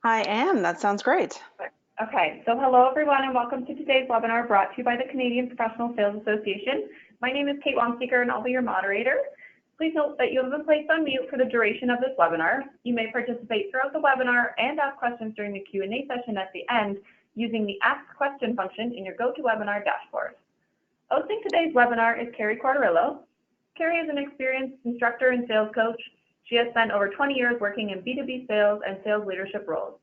I am. That sounds great. Okay, so hello everyone and welcome to today's webinar brought to you by the Canadian Professional Sales Association. My name is Kate Wongseeker and I'll be your moderator. Please note that you have been placed on mute for the duration of this webinar. You may participate throughout the webinar and ask questions during the Q&A session at the end using the Ask Question function in your GoToWebinar dashboard. Hosting today's webinar is Carrie Corderillo. Carrie is an experienced instructor and sales coach. She has spent over 20 years working in B2B sales and sales leadership roles.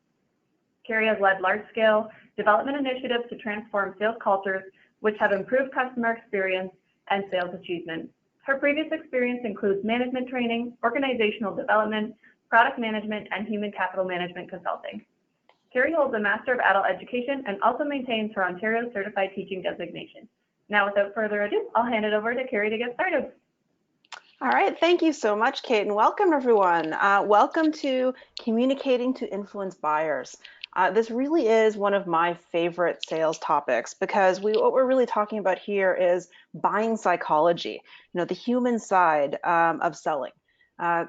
Carrie has led large-scale development initiatives to transform sales cultures, which have improved customer experience and sales achievement. Her previous experience includes management training, organizational development, product management, and human capital management consulting. Carrie holds a Master of Adult Education and also maintains her Ontario Certified Teaching designation. Now, without further ado, I'll hand it over to Carrie to get started. All right, thank you so much, Kate, and welcome everyone. Welcome to Communicating to Influence Buyers. This really is one of my favorite sales topics because what we're really talking about here is buying psychology, the human side of selling.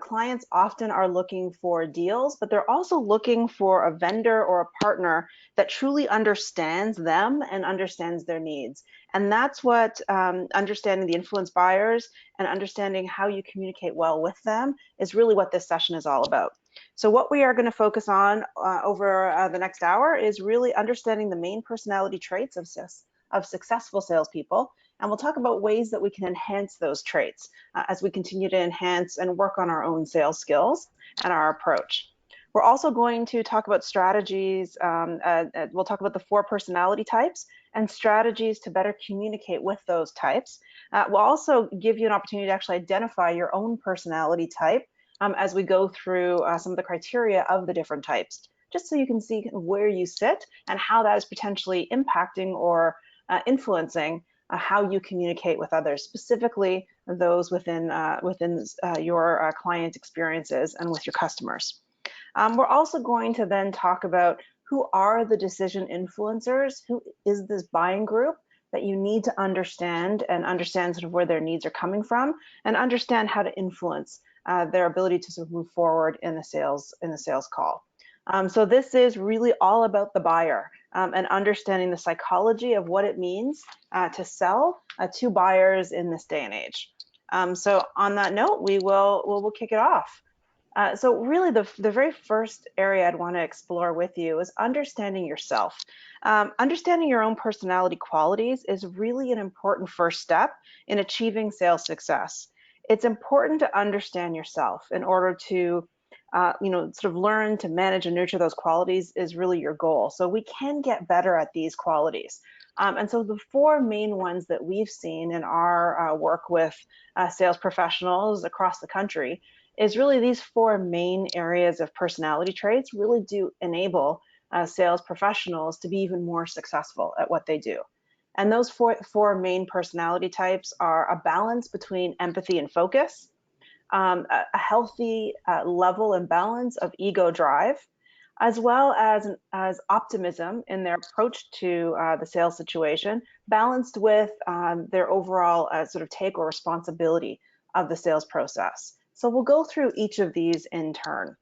Clients often are looking for deals, but they're also looking for a vendor or a partner that truly understands them and understands their needs. And that's what understanding the influence buyers and understanding how you communicate well with them is really what this session is all about. So what we are going to focus on over the next hour is really understanding the main personality traits of successful salespeople. And we'll talk about ways that we can enhance those traits as we continue to enhance and work on our own sales skills and our approach. We're also going to talk about strategies. We'll talk about the 4 personality types and strategies to better communicate with those types. We'll also give you an opportunity to actually identify your own personality type as we go through some of the criteria of the different types, just so you can see where you sit and how that is potentially impacting or influencing how you communicate with others, specifically those within your client experiences and with your customers. We're also going to then talk about who are the decision influencers, who is this buying group that you need to understand and understand sort of where their needs are coming from and understand how to influence their ability to sort of move forward in the sales call. So this is really all about the buyer and understanding the psychology of what it means to sell to buyers in this day and age. So on that note, we'll kick it off. So really the very first area I'd want to explore with you is understanding yourself. Understanding your own personality qualities is really an important first step in achieving sales success. It's important to understand yourself in order to sort of learn to manage and nurture those qualities is really your goal. So we can get better at these qualities. And so the 4 main ones that we've seen in our work with sales professionals across the country is really these 4 main areas of personality traits really do enable sales professionals to be even more successful at what they do. And those four main personality types are a balance between empathy and focus, a healthy level and balance of ego drive, as well as optimism in their approach to the sales situation, balanced with their overall sort of take or responsibility of the sales process. So we'll go through each of these in turn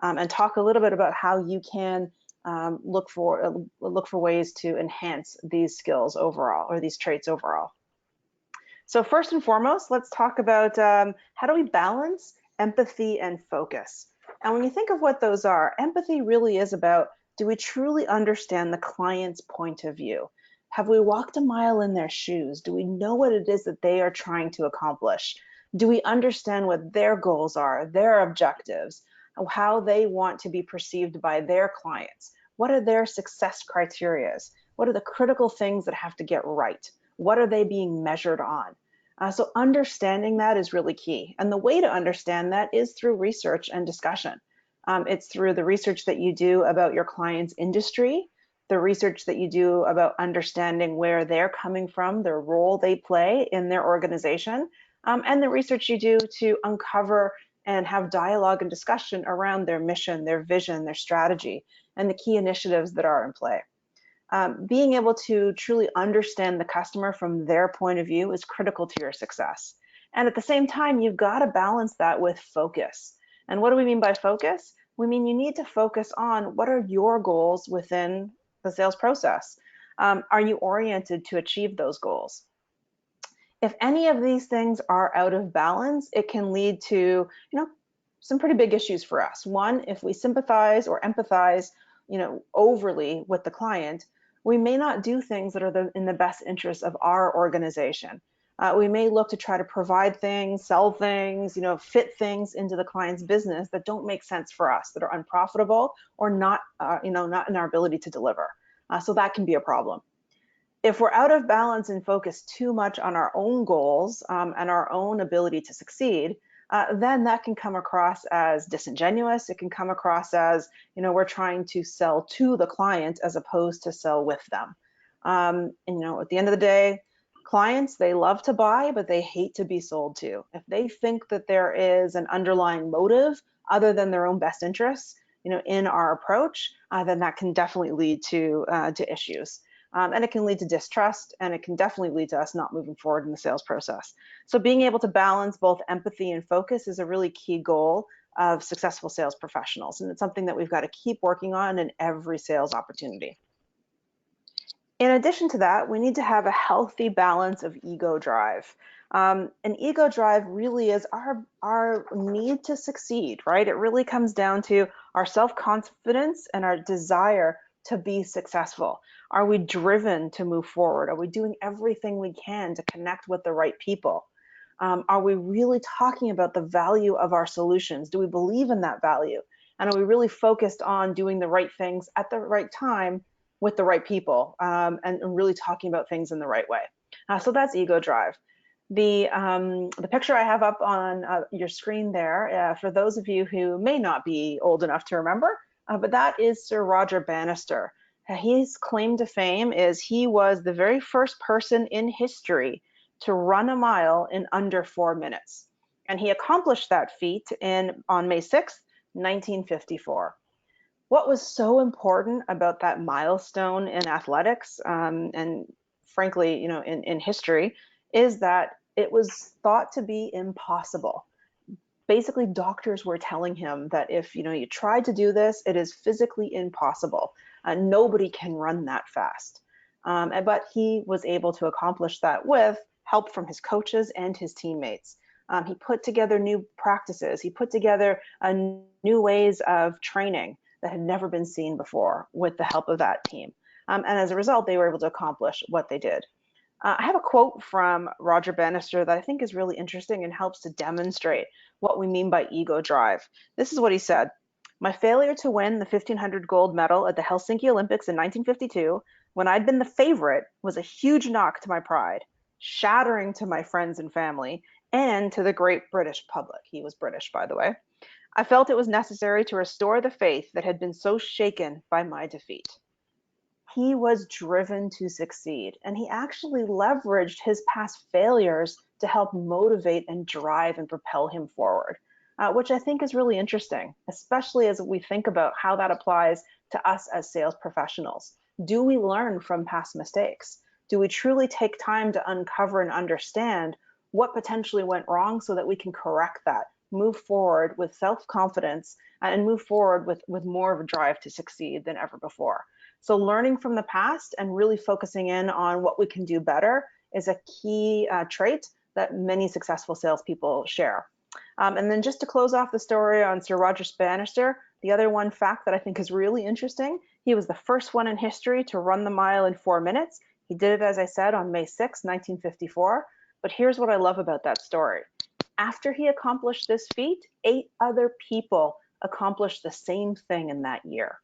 and talk a little bit about how you can look for ways to enhance these skills overall, or these traits overall. So first and foremost, let's talk about how do we balance empathy and focus. And when you think of what those are, empathy really is about, do we truly understand the client's point of view? Have we walked a mile in their shoes? Do we know what it is that they are trying to accomplish? Do we understand what their goals are, their objectives, how they want to be perceived by their clients? What are their success criteria? What are the critical things that have to get right? What are they being measured on? So understanding that is really key. And the way to understand that is through research and discussion. It's through the research that you do about your client's industry, the research that you do about understanding where they're coming from, their role they play in their organization, and the research you do to uncover and have dialogue and discussion around their mission, their vision, their strategy, and the key initiatives that are in play. Being able to truly understand the customer from their point of view is critical to your success. And at the same time, you've got to balance that with focus. And what do we mean by focus? we mean you need to focus on what are your goals within the sales process. Are you oriented to achieve those goals? If any of these things are out of balance, it can lead to, some pretty big issues for us. One, if we sympathize or empathize, overly with the client, we may not do things that are in the best interest of our organization. We may look to try to provide things, sell things, fit things into the client's business that don't make sense for us, that are unprofitable or not, not in our ability to deliver. So that can be a problem. If we're out of balance and focus too much on our own goals and our own ability to succeed, then that can come across as disingenuous. It can come across as, we're trying to sell to the client as opposed to sell with them. And, at the end of the day, clients, they love to buy, but they hate to be sold to. If they think that there is an underlying motive other than their own best interests, in our approach, then that can definitely lead to issues. And it can lead to distrust, and it can definitely lead to us not moving forward in the sales process. So being able to balance both empathy and focus is a really key goal of successful sales professionals. And it's something that we've got to keep working on in every sales opportunity. In addition to that, we need to have a healthy balance of ego drive. And ego drive really is our need to succeed, right? It really comes down to our self-confidence and our desire to be successful. Are we driven to move forward? Are we doing everything we can to connect with the right people? Are we really talking about the value of our solutions? Do we believe in that value? And are we really focused on doing the right things at the right time with the right people, and really talking about things in the right way? So that's ego drive. The picture I have up on your screen there, for those of you who may not be old enough to remember, but that is Sir Roger Bannister. His claim to fame is he was the very first person in history to run a mile in under 4 minutes. And he accomplished that feat on May 6th, 1954. What was so important about that milestone in athletics, and frankly, in history, is that it was thought to be impossible. Basically, doctors were telling him that if you tried to do this, it is physically impossible. Nobody can run that fast. But he was able to accomplish that with help from his coaches and his teammates. He put together new practices. He put together new ways of training that had never been seen before with the help of that team. And as a result, they were able to accomplish what they did. I have a quote from Roger Bannister that I think is really interesting and helps to demonstrate what we mean by ego drive. This is what he said. My failure to win the 1500 gold medal at the Helsinki Olympics in 1952, when I'd been the favorite, was a huge knock to my pride, shattering to my friends and family, and to the great British public. He was British, by the way. I felt it was necessary to restore the faith that had been so shaken by my defeat. He was driven to succeed, and he actually leveraged his past failures to help motivate and drive and propel him forward, which I think is really interesting, especially as we think about how that applies to us as sales professionals. Do we learn from past mistakes? Do we truly take time to uncover and understand what potentially went wrong so that we can correct that, move forward with self-confidence, and move forward with more of a drive to succeed than ever before? So learning from the past and really focusing in on what we can do better is a key trait that many successful salespeople share. And then just to close off the story on Sir Roger Bannister, the other one fact that I think is really interesting, he was the first one in history to run the mile in 4 minutes. He did it, as I said, on May 6, 1954. But here's what I love about that story. After he accomplished this feat, 8 other people accomplished the same thing in that year.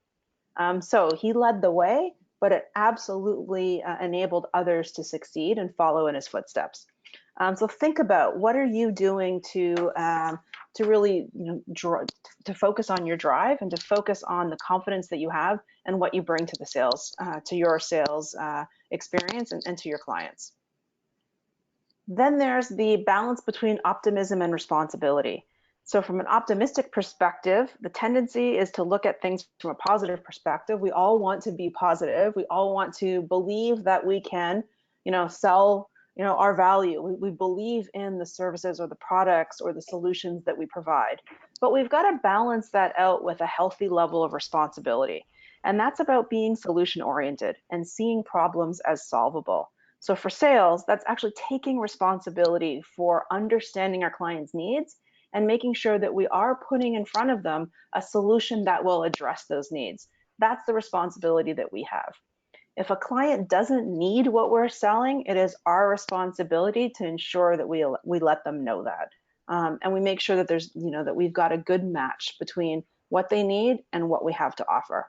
So he led the way, but it absolutely enabled others to succeed and follow in his footsteps. So think about, what are you doing to really to focus on your drive and to focus on the confidence that you have and what you bring to the sales, to your sales experience and to your clients. Then there's the balance between optimism and responsibility. So from an optimistic perspective, the tendency is to look at things from a positive perspective. We all want to be positive. We all want to believe that we can, sell our value. We believe in the services or the products or the solutions that we provide. But we've got to balance that out with a healthy level of responsibility. And that's about being solution oriented and seeing problems as solvable. So for sales, that's actually taking responsibility for understanding our clients' needs and making sure that we are putting in front of them a solution that will address those needs. That's the responsibility that we have. If a client doesn't need what we're selling, it is our responsibility to ensure that we let them know that. And we make sure that that we've got a good match between what they need and what we have to offer.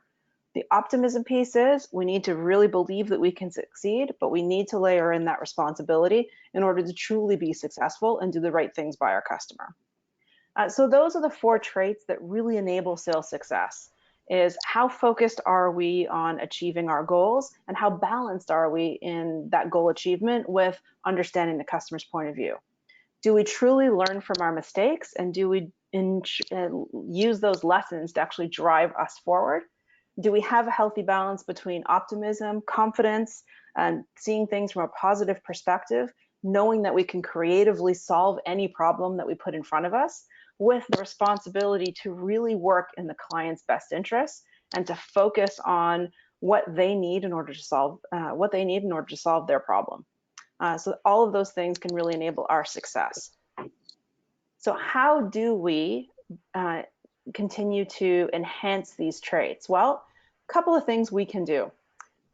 The optimism piece is we need to really believe that we can succeed, but we need to layer in that responsibility in order to truly be successful and do the right things by our customer. So those are the 4 traits that really enable sales success. Is how focused are we on achieving our goals, and how balanced are we in that goal achievement with understanding the customer's point of view? Do we truly learn from our mistakes, and do we use those lessons to actually drive us forward? Do we have a healthy balance between optimism, confidence, and seeing things from a positive perspective, knowing that we can creatively solve any problem that we put in front of us, with the responsibility to really work in the client's best interests and to focus on what they need in order to solve their problem. So all of those things can really enable our success. So how do we continue to enhance these traits? Well, a couple of things we can do.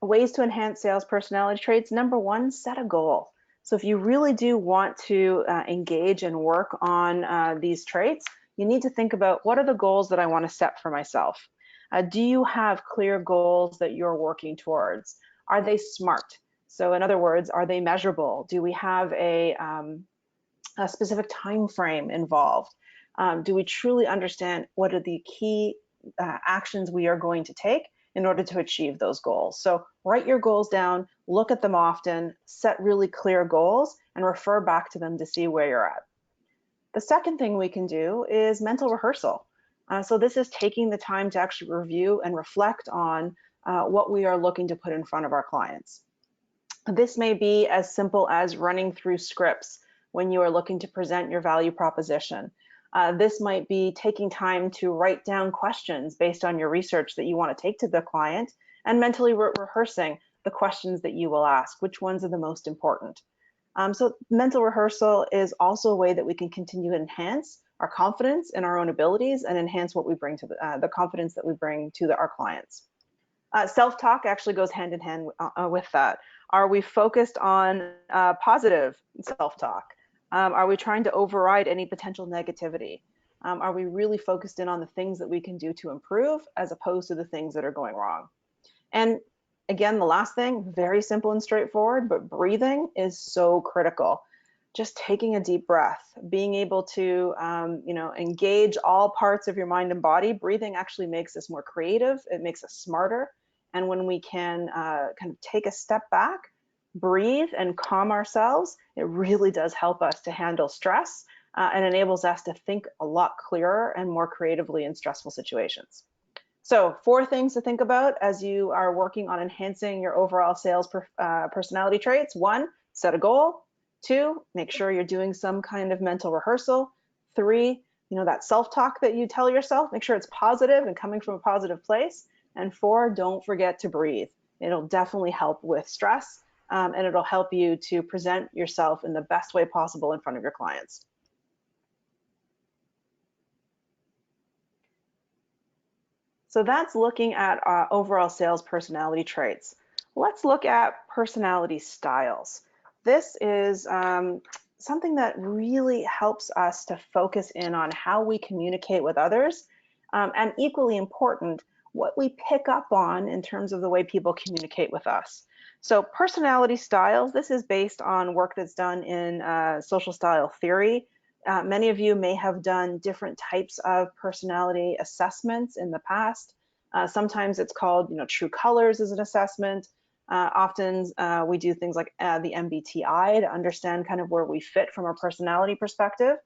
Ways to enhance sales personality traits. Number 1, set a goal. So if you really do want to engage and work on these traits, you need to think about, what are the goals that I want to set for myself? Do you have clear goals that you're working towards? Are they SMART? So in other words, are they measurable? Do we have a specific time frame involved? Do we truly understand what are the key actions we are going to take in order to achieve those goals? So write your goals down, look at them often, set really clear goals, and refer back to them to see where you're at. The second thing we can do is mental rehearsal. So this is taking the time to actually review and reflect on what we are looking to put in front of our clients. This may be as simple as running through scripts when you are looking to present your value proposition. This might be taking time to write down questions based on your research that you want to take to the client, and mentally rehearsing the questions that you will ask. Which ones are the most important? So mental rehearsal is also a way that we can continue to enhance our confidence in our own abilities and enhance what we bring to the confidence that we bring to our clients. Self-talk actually goes hand in hand with that. Are we focused on positive self-talk? Are we trying to override any potential negativity? Are we really focused in on the things that we can do to improve as opposed to the things that are going wrong? And again, the last thing, very simple and straightforward, but breathing is so critical. Just taking a deep breath, being able to engage all parts of your mind and body. Breathing actually makes us more creative. It makes us smarter. And when we can kind of take a step back, breathe, and calm ourselves, it really does help us to handle stress and enables us to think a lot clearer and more creatively in stressful situations. So 4 things to think about as you are working on enhancing your overall sales personality traits. 1, set a goal. 2, make sure you're doing some kind of mental rehearsal. 3, that self-talk that you tell yourself, make sure it's positive and coming from a positive place. And 4, don't forget to breathe. It'll definitely help with stress, and it'll help you to present yourself in the best way possible in front of your clients. So that's looking at overall sales personality traits. Let's look at personality styles. This is something that really helps us to focus in on how we communicate with others, and equally important, what we pick up on in terms of the way people communicate with us. So personality styles, this is based on work that's done in social style theory. Many of you may have done different types of personality assessments in the past. Sometimes it's called, True Colors as an assessment. Often we do things like the MBTI to understand kind of where we fit from a personality perspective.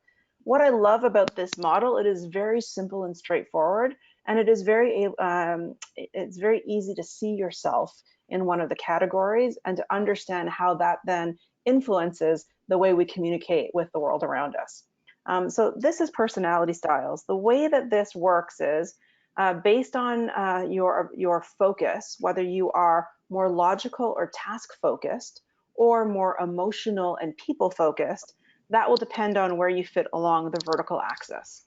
What I love about this model, it is very simple and straightforward, and it is it's very easy to see yourself in one of the categories and to understand how that then influences the way we communicate with the world around us. So this is personality styles. The way that this works is based on your focus, whether you are more logical or task focused, or more emotional and people focused, that will depend on where you fit along the vertical axis.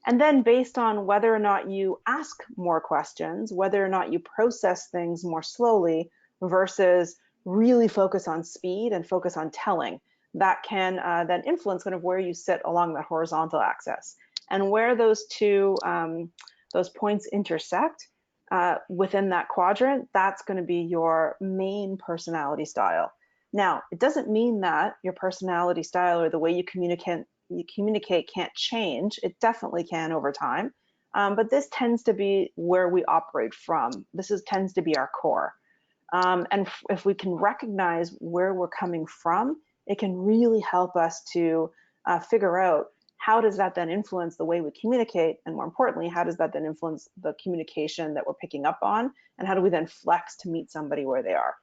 And then based on whether or not you ask more questions, whether or not you process things more slowly versus really focus on speed and focus on telling, that can then influence kind of where you sit along the horizontal axis. And where those those points intersect within that quadrant, that's going to be your main personality style. Now, it doesn't mean that your personality style or the way you communicate can't change. It definitely can over time. But this tends to be where we operate from. Tends to be our core. And if we can recognize where we're coming from, it can really help us to figure out how does that then influence the way we communicate, and more importantly, how does that then influence the communication that we're picking up on, and how do we then flex to meet somebody where they are.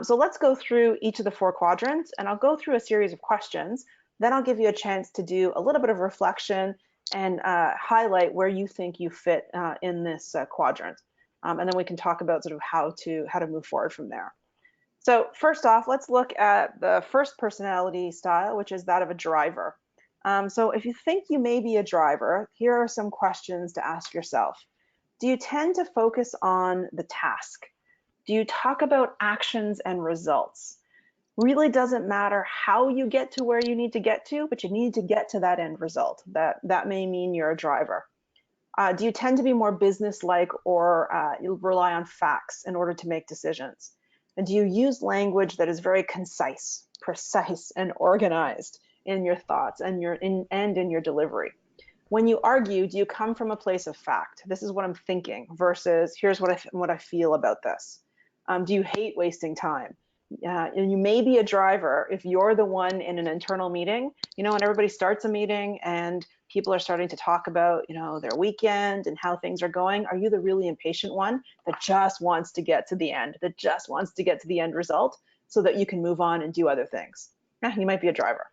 So let's go through each of the 4 quadrants, and I'll go through a series of questions. Then I'll give you a chance to do a little bit of reflection and highlight where you think you fit in this quadrant. And then we can talk about sort of how to move forward from there. So first off, let's look at the first personality style, which is that of a driver. So if you think you may be a driver, here are some questions to ask yourself. Do you tend to focus on the task? Do you talk about actions and results? Really doesn't matter how you get to where you need to get to, but you need to get to that end result. That may mean you're a driver. Do you tend to be more business-like, or you rely on facts in order to make decisions? And do you use language that is very concise, precise, and organized in your thoughts and in your delivery? When you argue, do you come from a place of fact? This is what I'm thinking versus here's what I feel about this. Do you hate wasting time? And you may be a driver if you're the one in an internal meeting, when everybody starts a meeting and people are starting to talk about, their weekend and how things are going. Are you the really impatient one that just wants to get to the end, that just wants to get to the end result so that you can move on and do other things? You might be a driver.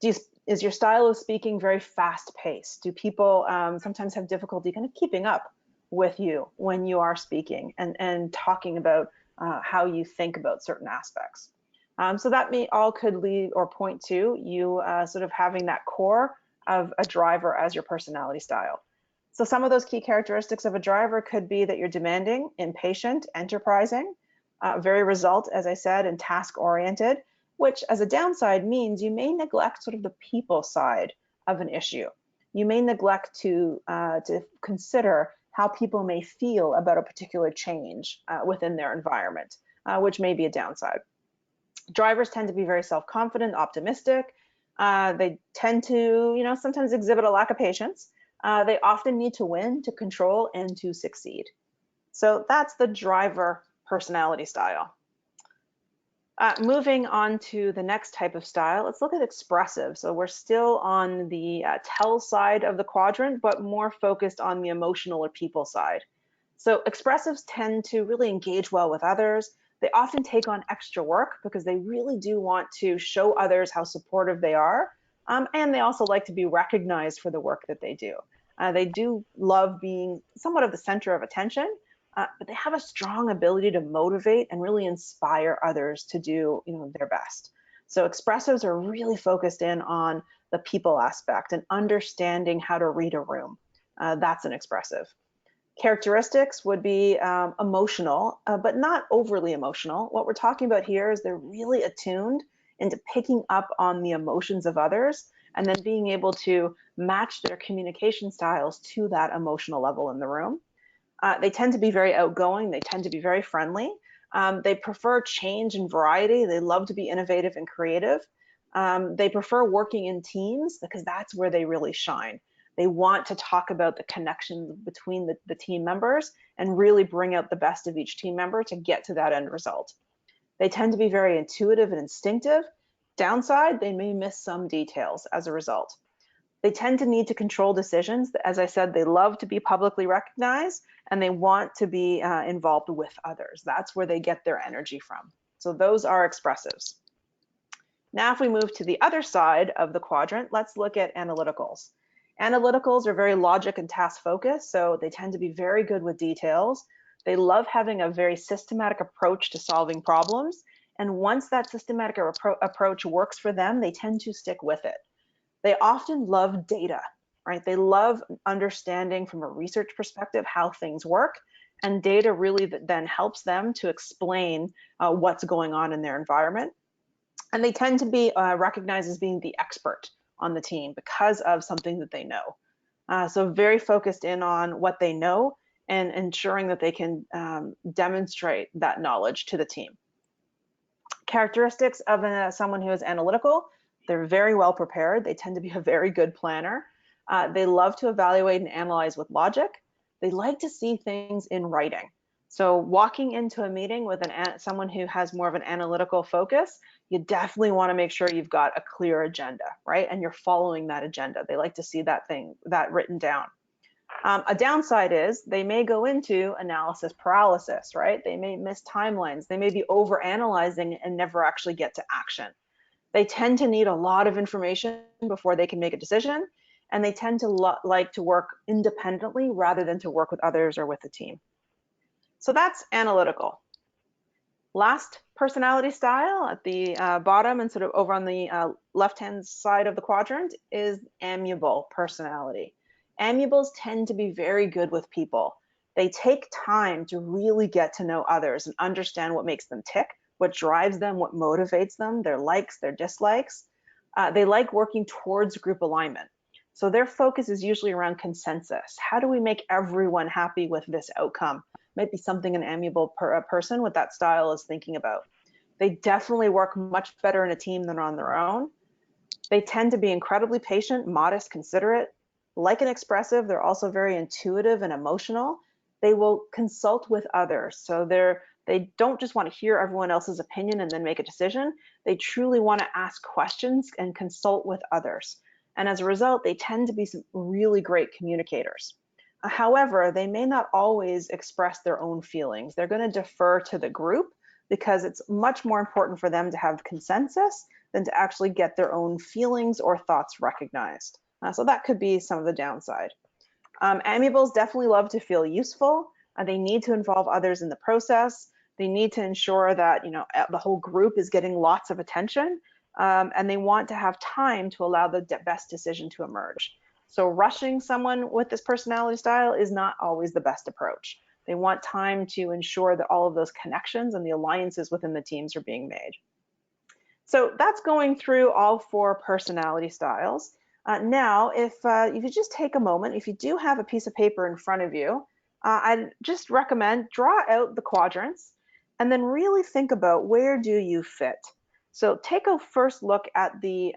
Is your style of speaking very fast paced? Do people sometimes have difficulty kind of keeping up with you when you are speaking and talking about how you think about certain aspects? So that all could lead or point to you sort of having that core of a driver as your personality style. So some of those key characteristics of a driver could be that you're demanding, impatient, enterprising, very result, as I said, and task oriented, which as a downside means you may neglect sort of the people side of an issue. You may neglect to consider how people may feel about a particular change within their environment, which may be a downside. Drivers tend to be very self-confident, optimistic. They tend to, sometimes exhibit a lack of patience. They often need to win, to control, and to succeed. So that's the driver personality style. Moving on to the next type of style, let's look at expressive. So we're still on the tell side of the quadrant, but more focused on the emotional or people side. So expressives tend to really engage well with others. They often take on extra work because they really do want to show others how supportive they are. And they also like to be recognized for the work that they do. They do love being somewhat of the center of attention, but they have a strong ability to motivate and really inspire others to do their best. So expressives are really focused in on the people aspect and understanding how to read a room. That's an expressive. Characteristics would be emotional, but not overly emotional. What we're talking about here is they're really attuned into picking up on the emotions of others and then being able to match their communication styles to that emotional level in the room. They tend to be very outgoing. They tend to be very friendly. They prefer change and variety. They love to be innovative and creative. They prefer working in teams because that's where they really shine. They want to talk about the connection between the team members and really bring out the best of each team member to get to that end result. They tend to be very intuitive and instinctive. Downside, they may miss some details as a result. They tend to need to control decisions. As I said, they love to be publicly recognized and they want to be involved with others. That's where they get their energy from. So those are expressives. Now, if we move to the other side of the quadrant, let's look at analyticals. Analyticals are very logic and task focused, so they tend to be very good with details. They love having a very systematic approach to solving problems. And once that systematic approach works for them, they tend to stick with it. They often love data, right? They love understanding from a research perspective how things work. And data really then helps them to explain what's going on in their environment. And they tend to be recognized as being the expert on the team because of something that they know. So very focused in on what they know and ensuring that they can demonstrate that knowledge to the team. Characteristics of someone who is analytical: they're very well prepared. They tend to be a very good planner. They love to evaluate and analyze with logic. They like to see things in writing. So walking into a meeting with someone who has more of an analytical focus, you definitely want to make sure you've got a clear agenda, right? And you're following that agenda. They like to see that written down. A downside is they may go into analysis paralysis, right? They may miss timelines. They may be over-analyzing and never actually get to action. They tend to need a lot of information before they can make a decision, and they tend to like to work independently rather than to work with others or with a team. So that's analytical. Last personality style at the bottom and sort of over on the left-hand side of the quadrant is amiable personality. Amiables tend to be very good with people. They take time to really get to know others and understand what makes them tick, what drives them, what motivates them, their likes, their dislikes. They like working towards group alignment. So their focus is usually around consensus. How do we make everyone happy with this outcome? Might be something an amiable person with that style is thinking about. They definitely work much better in a team than on their own. They tend to be incredibly patient, modest, considerate. Like an expressive, they're also very intuitive and emotional. They will consult with others. So they don't just want to hear everyone else's opinion and then make a decision. They truly want to ask questions and consult with others. And as a result, they tend to be some really great communicators. However, they may not always express their own feelings. They're going to defer to the group because it's much more important for them to have consensus than to actually get their own feelings or thoughts recognized. So that could be some of the downside. Amiables definitely love to feel useful. They need to involve others in the process. They need to ensure that the whole group is getting lots of attention, and they want to have time to allow the best decision to emerge. So rushing someone with this personality style is not always the best approach. They want time to ensure that all of those connections and the alliances within the teams are being made. So that's going through all 4 personality styles. Now, if you just take a moment, if you do have a piece of paper in front of you, I'd just recommend draw out the quadrants and then really think about where do you fit. So take a first look at the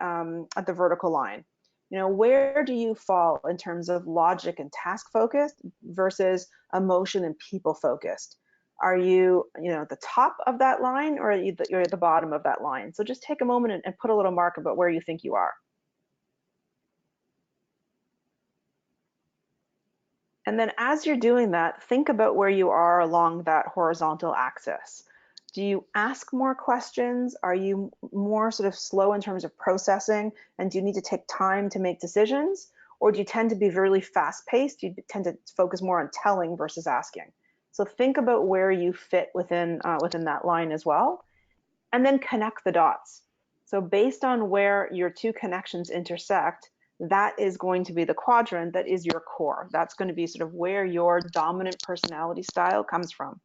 vertical line. Where do you fall in terms of logic and task focused versus emotion and people focused? Are you, at the top of that line, or you're at the bottom of that line? So just take a moment and put a little mark about where you think you are. And then as you're doing that, think about where you are along that horizontal axis. Do you ask more questions? Are you more sort of slow in terms of processing? And do you need to take time to make decisions? Or do you tend to be really fast-paced? You tend to focus more on telling versus asking. So think about where you fit within that line as well. And then connect the dots. So based on where your 2 connections intersect, that is going to be the quadrant that is your core. That's going to be sort of where your dominant personality style comes from.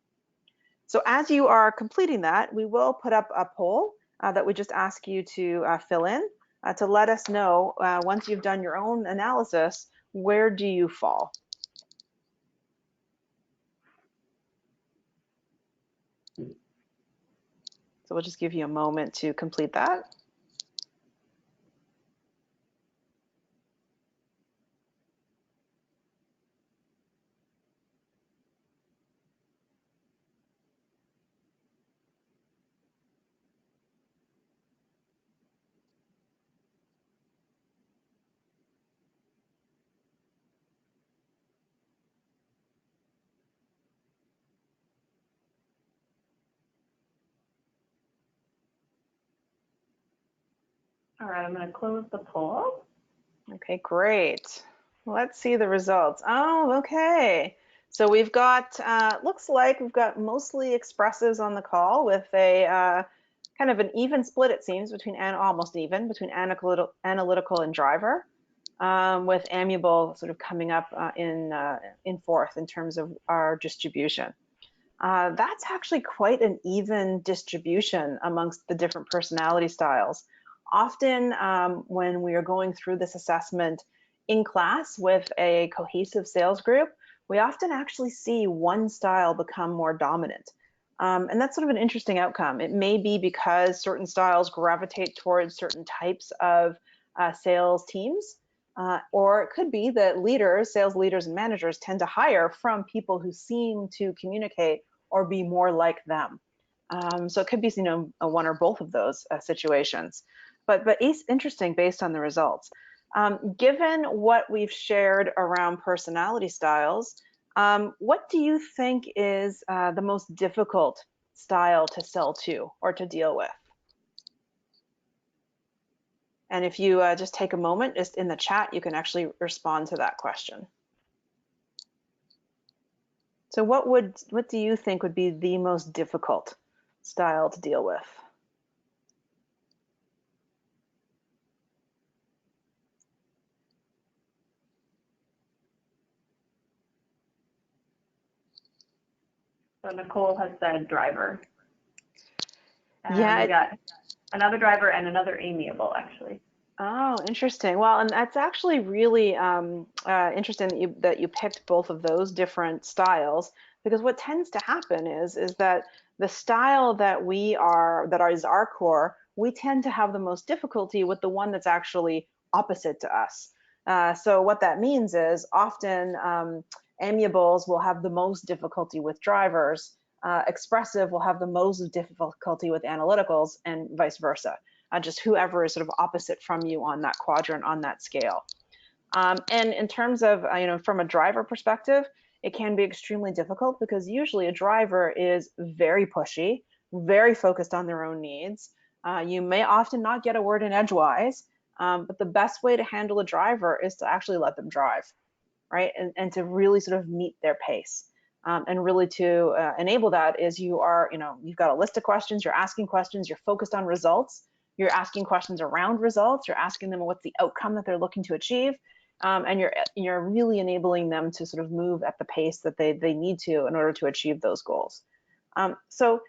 So as you are completing that, we will put up a poll that we just ask you to fill in to let us know once you've done your own analysis, where do you fall? So we'll just give you a moment to complete that. All right, I'm going to close the poll. Okay, great. Let's see the results. Oh, okay. So we've got, looks like we've got mostly expressives on the call with a kind of an even split, it seems, between, almost even, between analytical and driver, with amiable sort of coming up in fourth in terms of our distribution. That's actually quite an even distribution amongst the different personality styles. Often when we are going through this assessment in class with a cohesive sales group, we often actually see one style become more dominant. And that's sort of an interesting outcome. It may be because certain styles gravitate towards certain types of sales teams, or it could be that leaders, sales leaders and managers tend to hire from people who seem to communicate or be more like them. So it could be, one or both of those situations. But it's interesting based on the results. Given what we've shared around personality styles, what do you think is the most difficult style to sell to or to deal with? And if you just take a moment, just in the chat, you can actually respond to that question. So what do you think would be the most difficult style to deal with? So Nicole has said driver. And Yeah, we got another driver and another amiable, actually. Oh, interesting. Well, and that's actually really interesting that you picked both of those different styles, because what tends to happen is that the style that is our core, we tend to have the most difficulty with the one that's actually opposite to us. So what that means is often amiables will have the most difficulty with drivers, expressive will have the most difficulty with analyticals, and vice versa. Just whoever is sort of opposite from you on that quadrant, on that scale. And in terms of, from a driver perspective, it can be extremely difficult because usually a driver is very pushy, very focused on their own needs. You may often not get a word in edgewise, but the best way to handle a driver is to actually let them drive, right? And to really sort of meet their pace. And really to enable that is you've got a list of questions, you're asking questions, you're focused on results, you're asking questions around results, you're asking them what's the outcome that they're looking to achieve, and you're really enabling them to sort of move at the pace that they need to in order to achieve those goals. So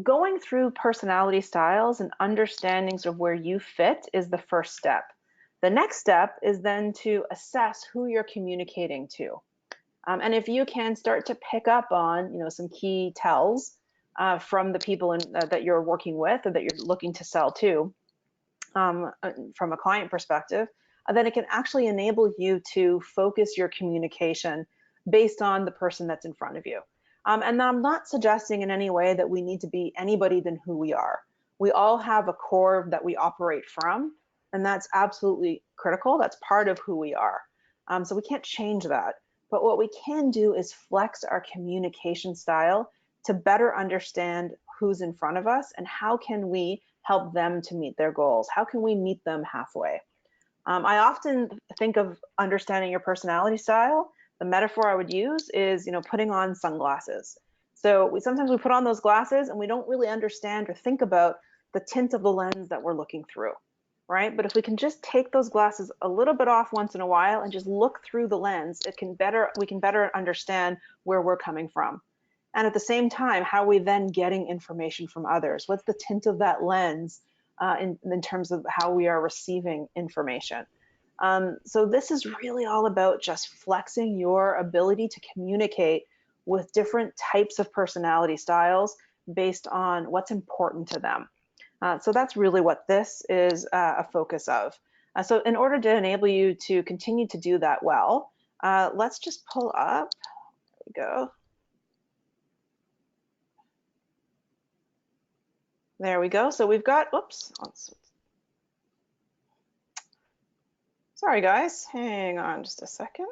going through personality styles and understanding sort of where you fit is the first step. The next step is then to assess who you're communicating to. And if you can start to pick up on, some key tells from the people that you're working with or that you're looking to sell to, from a client perspective, then it can actually enable you to focus your communication based on the person that's in front of you. And I'm not suggesting in any way that we need to be anybody than who we are. We all have a core that we operate from, and that's absolutely critical. That's part of who we are. So we can't change that. But what we can do is flex our communication style to better understand who's in front of us and how can we help them to meet their goals? How can we meet them halfway? I often think of understanding your personality style. The metaphor I would use is, putting on sunglasses. So sometimes we put on those glasses and we don't really understand or think about the tint of the lens that we're looking through, right? But if we can just take those glasses a little bit off once in a while and just look through the lens, we can better understand where we're coming from. And at the same time, how are we then getting information from others? What's the tint of that lens in terms of how we are receiving information? So this is really all about just flexing your ability to communicate with different types of personality styles based on what's important to them. So that's really what this is a focus of. So in order to enable you to continue to do that well, let's just pull up, there we go. There we go. So we've got, sorry guys, hang on just a second.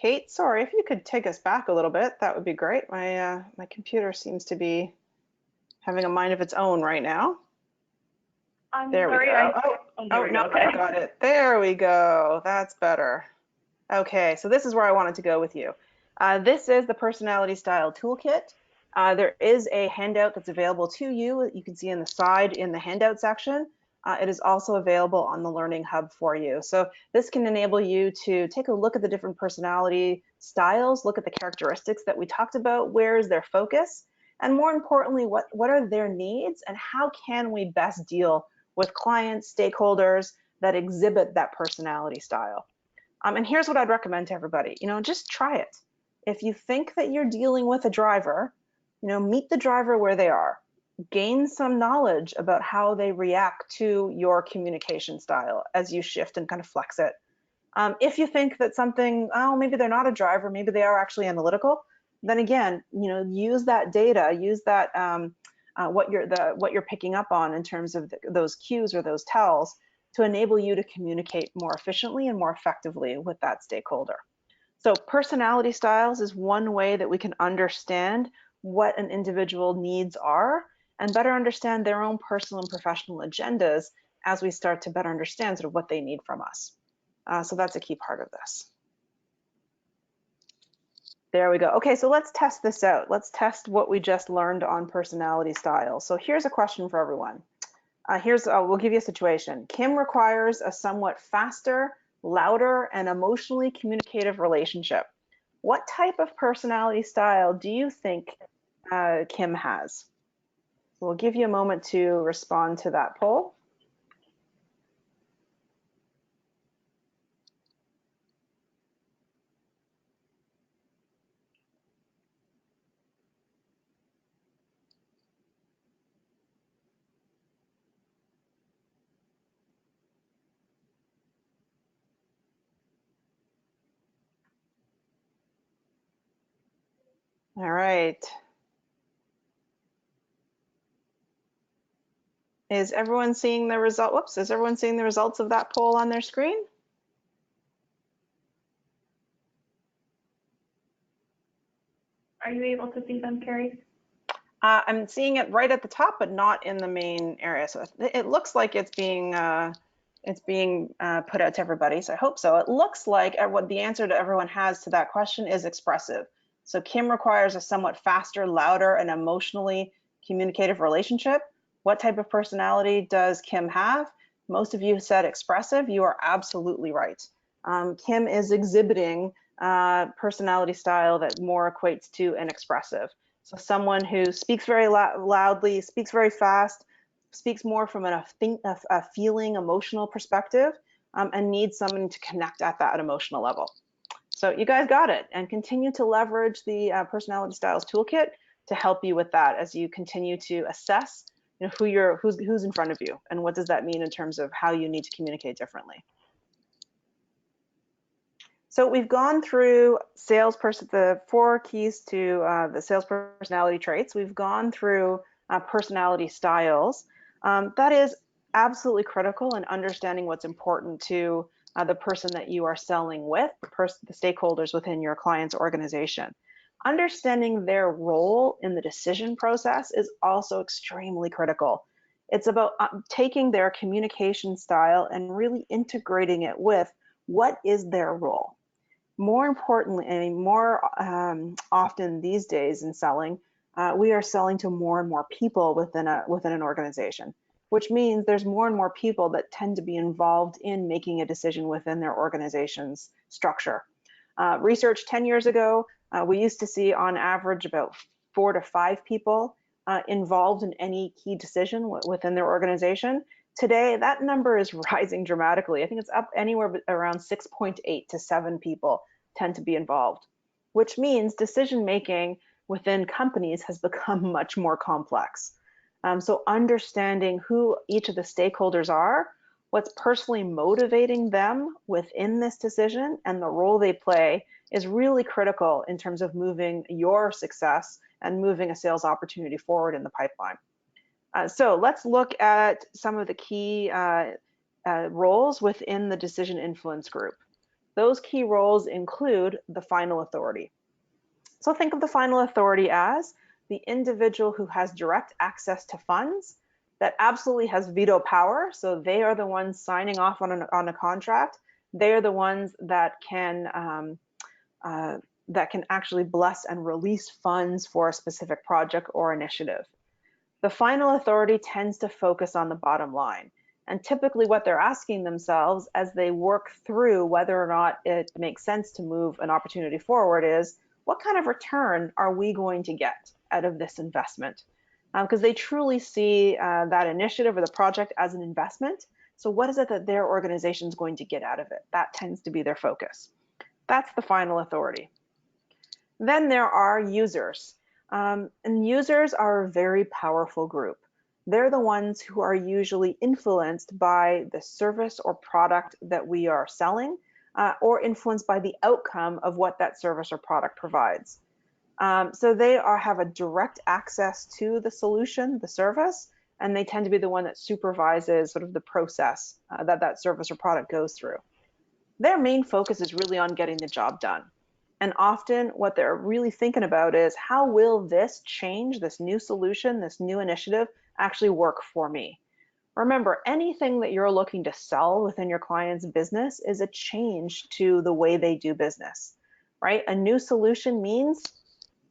Kate, sorry, if you could take us back a little bit, that would be great. My computer seems to be having a mind of its own right now. I'm There we sorry, go. there we No, go, okay. I've got it. There we go. That's better. Okay, so this is where I wanted to go with you. This is the Personality Style Toolkit. There is a handout that's available to you. You can see in the side in the handout section. It is also available on the Learning Hub for you. So this can enable you to take a look at the different personality styles, look at the characteristics that we talked about, where is their focus, and more importantly, what are their needs and how can we best deal with clients, stakeholders that exhibit that personality style. And here's what I'd recommend to everybody, just try it. If you think that you're dealing with a driver, meet the driver where they are. Gain some knowledge about how they react to your communication style as you shift and kind of flex it. If you think that something, maybe they're not a driver, maybe they are actually analytical, then again, use that data, use that what you're picking up on in terms of those cues or those tells to enable you to communicate more efficiently and more effectively with that stakeholder. So personality styles is one way that we can understand what an individual needs are and better understand their own personal and professional agendas as we start to better understand sort of what they need from us. So that's a key part of this. There we go. Okay, so let's test this out. Let's test what we just learned on personality styles. So here's a question for everyone. We'll give you a situation. Kim requires a somewhat faster, louder, and emotionally communicative relationship. What type of personality style do you think Kim has? We'll give you a moment to respond to that poll. All right. Is everyone seeing the result? Whoops, is everyone seeing the results of that poll on their screen? Are you able to see them, Carrie? I'm seeing it right at the top, but not in the main area. So it looks like it's being put out to everybody. So I hope so. It looks like what the answer to everyone has to that question is expressive. So Kim requires a somewhat faster, louder, and emotionally communicative relationship. What type of personality does Kim have? Most of you said expressive. You are absolutely right. Kim is exhibiting personality style that more equates to an expressive. So someone who speaks very loudly, speaks very fast, speaks more from a feeling, emotional perspective, and needs someone to connect at that emotional level. So you guys got it, and continue to leverage the Personality Styles Toolkit to help you with that as you continue to assess who's in front of you and what does that mean in terms of how you need to communicate differently. So we've gone through the 4 keys to the sales personality traits. We've gone through personality styles. That is absolutely critical in understanding what's important to the person that you are selling with, the stakeholders within your client's organization. Understanding their role in the decision process is also extremely critical. It's about taking their communication style and really integrating it with what is their role. More importantly, and more often these days in selling, we are selling to more and more people within an organization, which means there's more and more people that tend to be involved in making a decision within their organization's structure. Research 10 years ago, we used to see on average about 4 to 5 people involved in any key decision within their organization. Today, that number is rising dramatically. I think it's up anywhere around 6.8 to 7 people tend to be involved, which means decision making within companies has become much more complex. So understanding who each of the stakeholders are, what's personally motivating them within this decision, and the role they play is really critical in terms of moving your success and moving a sales opportunity forward in the pipeline. So let's look at some of the key roles within the decision influence group. Those key roles include the final authority. So think of the final authority as the individual who has direct access to funds, that absolutely has veto power. So they are the ones signing off on a contract. They are the ones that can actually bless and release funds for a specific project or initiative. The final authority tends to focus on the bottom line. And typically what they're asking themselves as they work through whether or not it makes sense to move an opportunity forward is, what kind of return are we going to get out of this investment? Because they truly see that initiative or the project as an investment. So what is it that their organization is going to get out of it? That tends to be their focus. That's the final authority. Then there are users. And users are a very powerful group. They're the ones who are usually influenced by the service or product that we are selling, or influenced by the outcome of what that service or product provides. So they have a direct access to the solution, the service, and they tend to be the one that supervises sort of the process that service or product goes through. Their main focus is really on getting the job done. And often what they're really thinking about is, how will this change, this new solution, this new initiative actually work for me? Remember, anything that you're looking to sell within your client's business is a change to the way they do business, right? A new solution means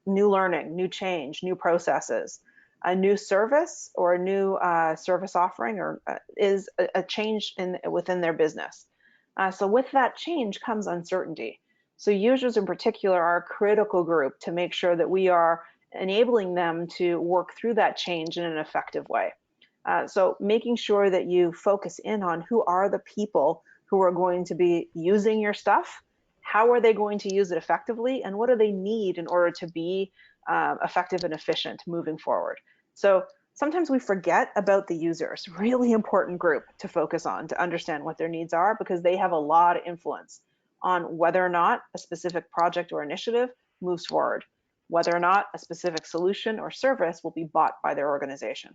new learning, new change, new processes. A new service or a new service offering is a change within their business. So with that change comes uncertainty. So users in particular are a critical group to make sure that we are enabling them to work through that change in an effective way. So making sure that you focus in on who are the people who are going to be using your stuff, how are they going to use it effectively, and what do they need in order to be effective and efficient moving forward. So sometimes we forget about the users, really important group to focus on to understand what their needs are, because they have a lot of influence on whether or not a specific project or initiative moves forward, whether or not a specific solution or service will be bought by their organization.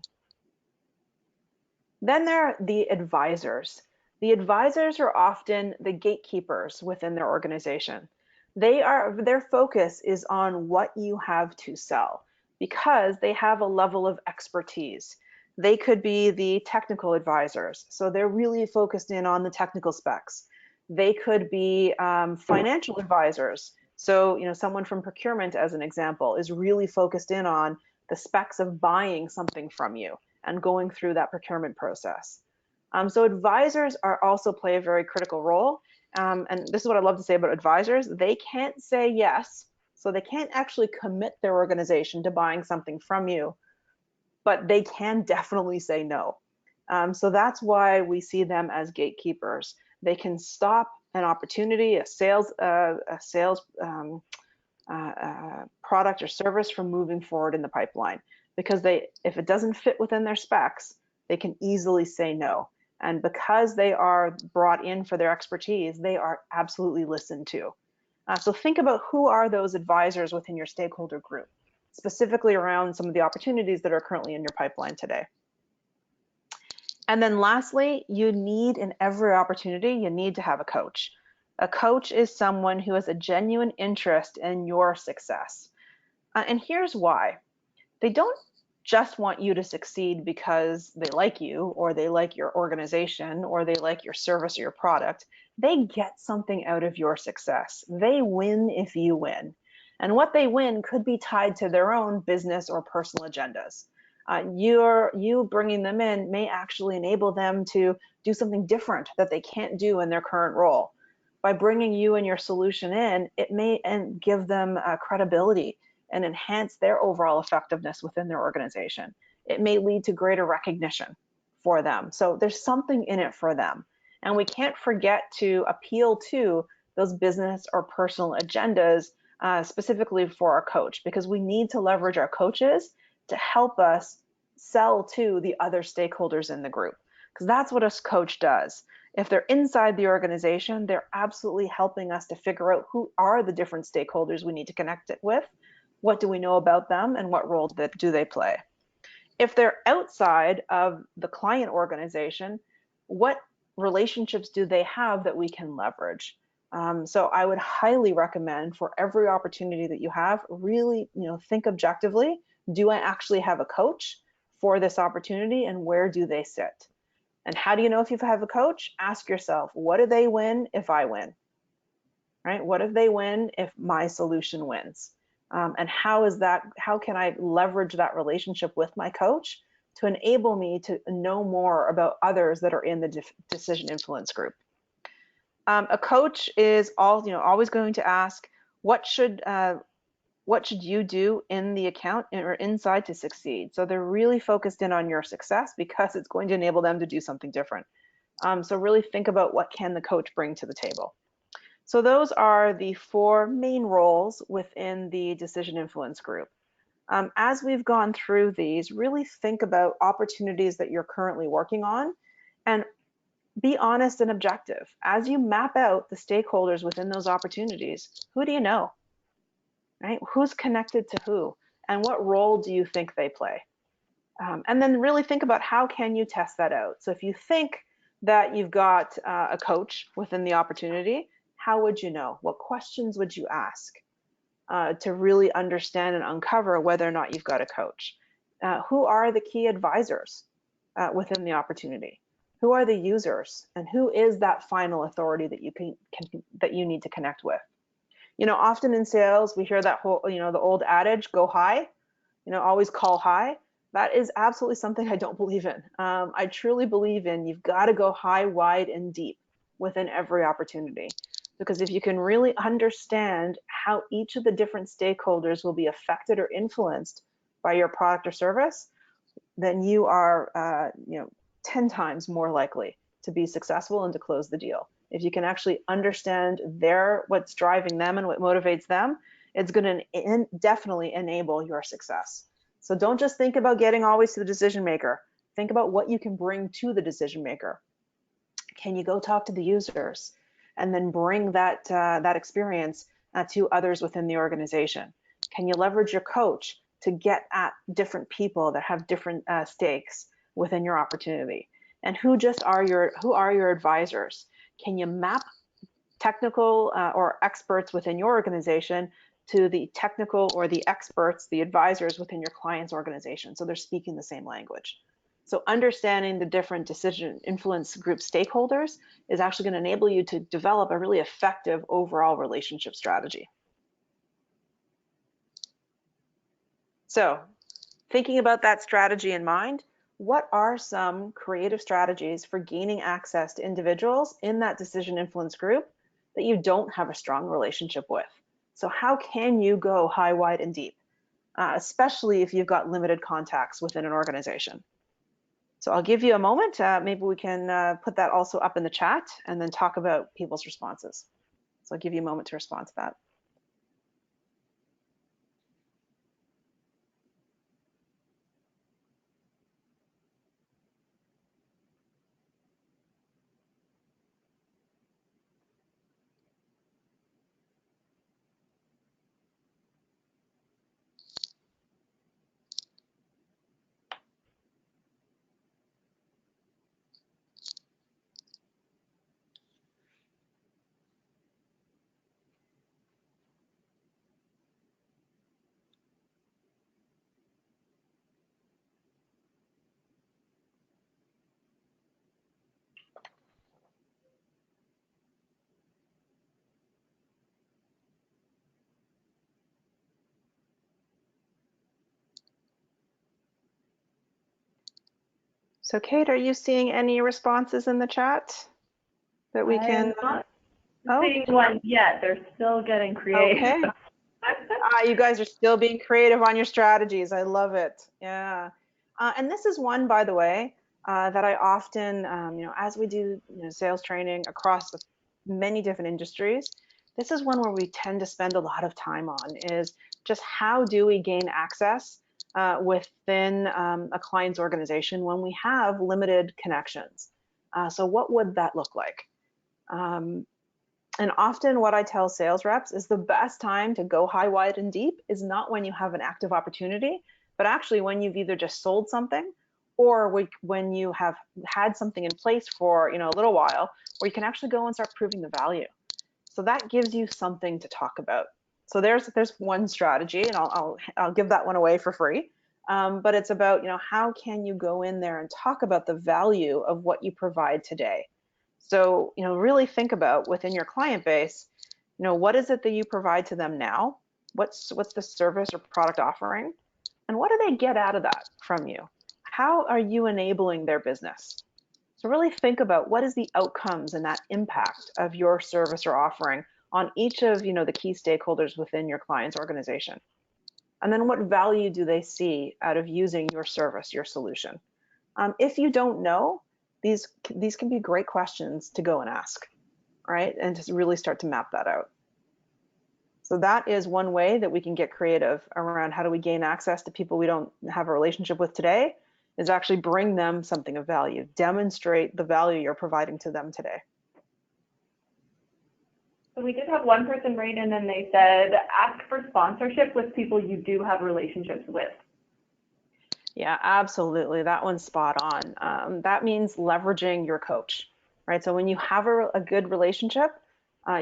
Then there are the advisors. The advisors are often the gatekeepers within their organization. Their focus is on what you have to sell, because they have a level of expertise. They could be the technical advisors, so they're really focused in on the technical specs. They could be financial advisors. So, someone from procurement, as an example, is really focused in on the specs of buying something from you and going through that procurement process. So advisors also play a very critical role. And this is what I love to say about advisors. They can't say yes, so they can't actually commit their organization to buying something from you, but they can definitely say no. So that's why we see them as gatekeepers. They can stop an opportunity, a sales product or service from moving forward in the pipeline, because if it doesn't fit within their specs, they can easily say no. And because they are brought in for their expertise, they are absolutely listened to. So think about, who are those advisors within your stakeholder group, specifically around some of the opportunities that are currently in your pipeline today. And then lastly, in every opportunity, you need to have a coach. A coach is someone who has a genuine interest in your success. And here's why. They don't just want you to succeed because they like you, or they like your organization, or they like your service or your product. They get something out of your success. They win if you win. And what they win could be tied to their own business or personal agendas. You bringing them in may actually enable them to do something different that they can't do in their current role. By bringing you and your solution in, it may give them credibility and enhance their overall effectiveness within their organization. It may lead to greater recognition for them. So there's something in it for them. And we can't forget to appeal to those business or personal agendas, specifically for our coach, because we need to leverage our coaches to help us sell to the other stakeholders in the group, because that's what a coach does. If they're inside the organization, they're absolutely helping us to figure out who are the different stakeholders we need to connect it with, what do we know about them, and what role do they play. If they're outside of the client organization, what relationships do they have that we can leverage? So I would highly recommend for every opportunity that you have, really, think objectively. Do I actually have a coach for this opportunity, and where do they sit? And how do you know if you have a coach? Ask yourself, what do they win if I win? Right? What if they win if my solution wins? And how can I leverage that relationship with my coach to enable me to know more about others that are in the decision influence group? A coach is always going to ask, what should you do in the account or inside to succeed? So they're really focused in on your success because it's going to enable them to do something different. So really think about, what can the coach bring to the table? So those are the 4 main roles within the decision influence group. As we've gone through these, really think about opportunities that you're currently working on, and be honest and objective. As you map out the stakeholders within those opportunities, who do you know? Right? Who's connected to who? And what role do you think they play? And then really think about, how can you test that out? So if you think that you've got a coach within the opportunity, how would you know? What questions would you ask to really understand and uncover whether or not you've got a coach? Who are the key advisors within the opportunity? Who are the users, and who is that final authority that you need to connect with? Often in sales, we hear that whole, the old adage, go high, always call high. That is absolutely something I don't believe in. I truly believe in, you've got to go high, wide, and deep within every opportunity. Because if you can really understand how each of the different stakeholders will be affected or influenced by your product or service, then you are 10 times more likely to be successful and to close the deal. If you can actually understand what's driving them and what motivates them, it's going to definitely enable your success. So don't just think about getting always to the decision maker. Think about what you can bring to the decision maker. Can you go talk to the users and then bring that experience to others within the organization? Can you leverage your coach to get at different people that have different stakes within your opportunity? And who are your advisors? Can you map technical or experts within your organization to the technical or the experts, the advisors within your client's organization, so they're speaking the same language? So understanding the different decision influence group stakeholders is actually going to enable you to develop a really effective overall relationship strategy. So thinking about that strategy in mind, what are some creative strategies for gaining access to individuals in that decision influence group that you don't have a strong relationship with? So how can you go high, wide, and deep, especially if you've got limited contacts within an organization? So I'll give you a moment. Maybe we can put that also up in the chat and then talk about people's responses. So I'll give you a moment to respond to that. So Kate, are you seeing any responses in the chat that we can? I'm not seeing one yet. They're still getting creative. Okay. You guys are still being creative on your strategies. I love it. Yeah. And this is one, by the way, that I often, as we do sales training across many different industries, this is one where we tend to spend a lot of time on, is just how do we gain access within a client's organization when we have limited connections. So what would that look like? And often what I tell sales reps is the best time to go high, wide, and deep is not when you have an active opportunity, but actually when you've either just sold something or when you have had something in place for a little while, where you can actually go and start proving the value. So that gives you something to talk about. So there's one strategy, and I'll give that one away for free. But it's about, how can you go in there and talk about the value of what you provide today. So, really think about within your client base, what is it that you provide to them now? What's the service or product offering? And what do they get out of that from you? How are you enabling their business? So really think about what is the outcomes and that impact of your service or offering on each of, the key stakeholders within your client's organization. And then what value do they see out of using your service, your solution? If you don't know, these can be great questions to go and ask, right? And just really start to map that out. So that is one way that we can get creative around how do we gain access to people we don't have a relationship with today, is actually bring them something of value, demonstrate the value you're providing to them today. So we did have one person write in and they said, ask for sponsorship with people you do have relationships with. Yeah, absolutely. That one's spot on. That means leveraging your coach, right? So when you have a good relationship,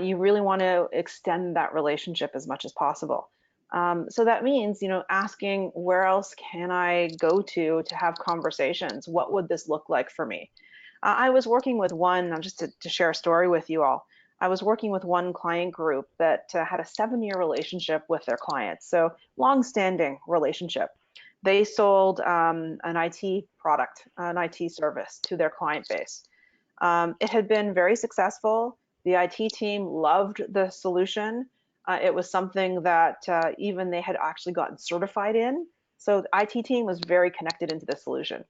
you really want to extend that relationship as much as possible. So that means, asking where else can I go to have conversations? What would this look like for me? I was working with one, just to share a story with you all. I was working with one client group that had a 7-year relationship with their clients. So long-standing relationship. They sold an IT product, an IT service to their client base. It had been very successful. The IT team loved the solution. It was something that even they had actually gotten certified in. So the IT team was very connected into the solution.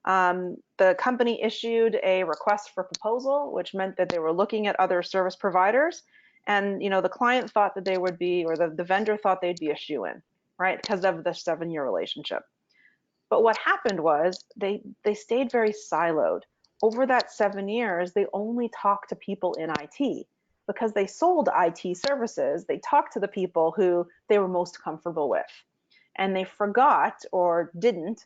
The company issued a request for proposal, which meant that they were looking at other service providers. And the client thought that they would be, or the vendor thought they'd be a shoo-in, right, because of the 7-year relationship. But what happened was they stayed very siloed. Over that 7 years, they only talked to people in IT because they sold IT services. They talked to the people who they were most comfortable with. And they forgot or didn't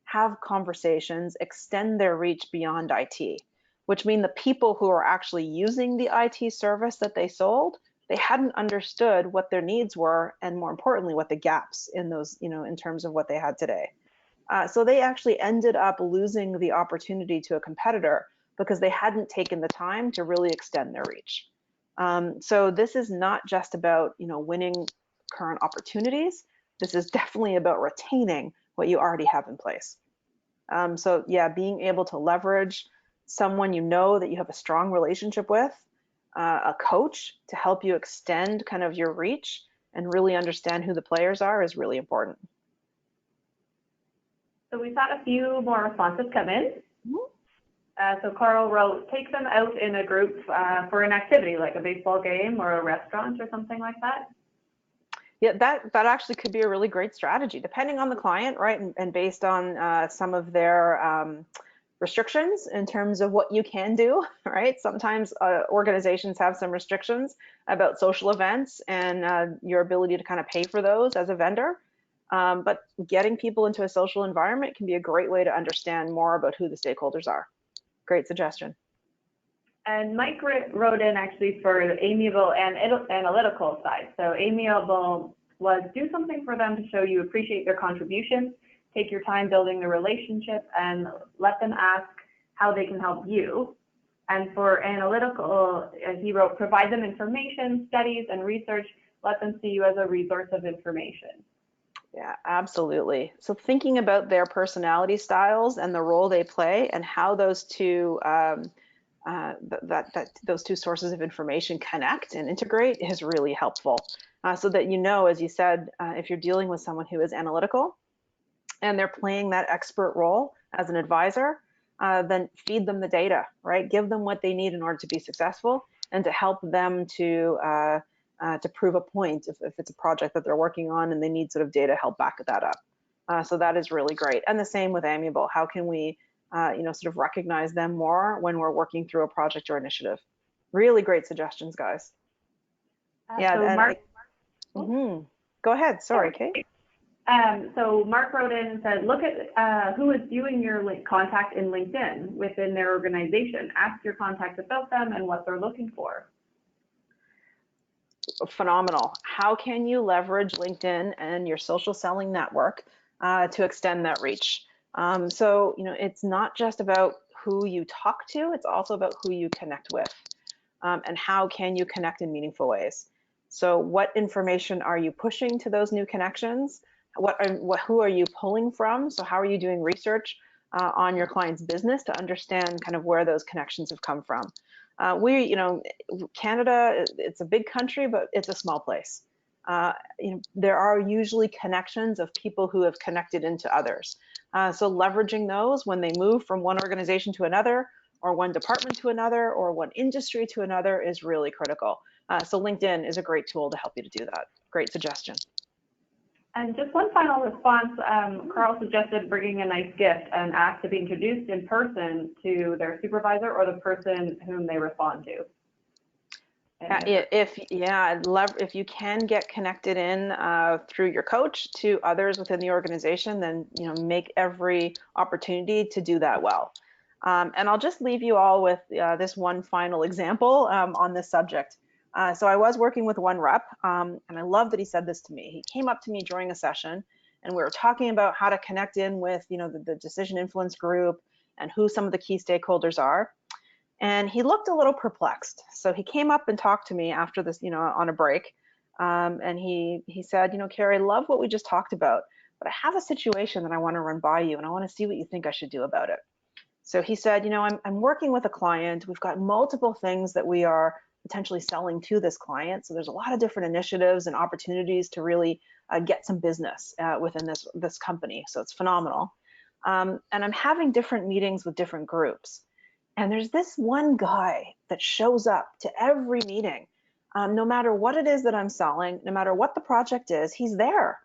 have conversations, extend their reach beyond IT, which mean the people who are actually using the IT service that they sold, they hadn't understood what their needs were, and more importantly, what the gaps in those, in terms of what they had today. So they actually ended up losing the opportunity to a competitor because they hadn't taken the time to really extend their reach. So this is not just about, winning current opportunities. This is definitely about retaining what you already have in place. So yeah, being able to leverage someone that you have a strong relationship with, a coach to help you extend kind of your reach and really understand who the players are is really important. So we've had a few more responses come in. Mm-hmm. So Carl wrote, take them out in a group for an activity like a baseball game or a restaurant or something like that. Yeah, that actually could be a really great strategy, depending on the client, right? And based on some of their restrictions in terms of what you can do, right? Sometimes organizations have some restrictions about social events and your ability to kind of pay for those as a vendor. But getting people into a social environment can be a great way to understand more about who the stakeholders are. Great suggestion. And Mike wrote in actually for the amiable and analytical side. So amiable was do something for them to show you appreciate their contributions, take your time building the relationship, and let them ask how they can help you. And for analytical, he wrote, provide them information, studies, and research. Let them see you as a resource of information. Yeah, absolutely. So thinking about their personality styles and the role they play and how those two those two sources of information connect and integrate is really helpful. So that as you said, if you're dealing with someone who is analytical and they're playing that expert role as an advisor, then feed them the data, right? Give them what they need in order to be successful and to help them to prove a point if it's a project that they're working on and they need sort of data help back that up. So that is really great. And the same with amiable. How can we sort of recognize them more when we're working through a project or initiative? Really great suggestions, guys. Yeah. So Mark, Go ahead. Sorry, Kate. So Mark wrote in and said, look at who is viewing your contact in LinkedIn within their organization. Ask your contact about them and what they're looking for. phenomenal. How can you leverage LinkedIn and your social selling network to extend that reach? So, it's not just about who you talk to, it's also about who you connect with. And how can you connect in meaningful ways? So what information are you pushing to those new connections? Who are you pulling from? So how are you doing research on your client's business to understand kind of where those connections have come from? Canada, it's a big country, but it's a small place. There are usually connections of people who have connected into others. So leveraging those when they move from one organization to another, or one department to another, or one industry to another is really critical. So LinkedIn is a great tool to help you to do that. Great suggestion. And just one final response, Carl suggested bringing a nice gift and ask to be introduced in person to their supervisor or the person whom they respond to. If you can get connected in through your coach to others within the organization, then make every opportunity to do that well. And I'll just leave you all with this one final example on this subject. So I was working with one rep, and I love that he said this to me. He came up to me during a session, and we were talking about how to connect in with the decision influence group and who some of the key stakeholders are. And he looked a little perplexed. So he came up and talked to me after this, on a break. And he said, Carrie, I love what we just talked about, but I have a situation that I want to run by you, and I want to see what you think I should do about it. So he said, I'm working with a client. We've got multiple things that we are potentially selling to this client. So there's a lot of different initiatives and opportunities to really get some business within this company. So it's phenomenal. And I'm having different meetings with different groups. And there's this one guy that shows up to every meeting. No matter what it is that I'm selling, no matter what the project is, he's there.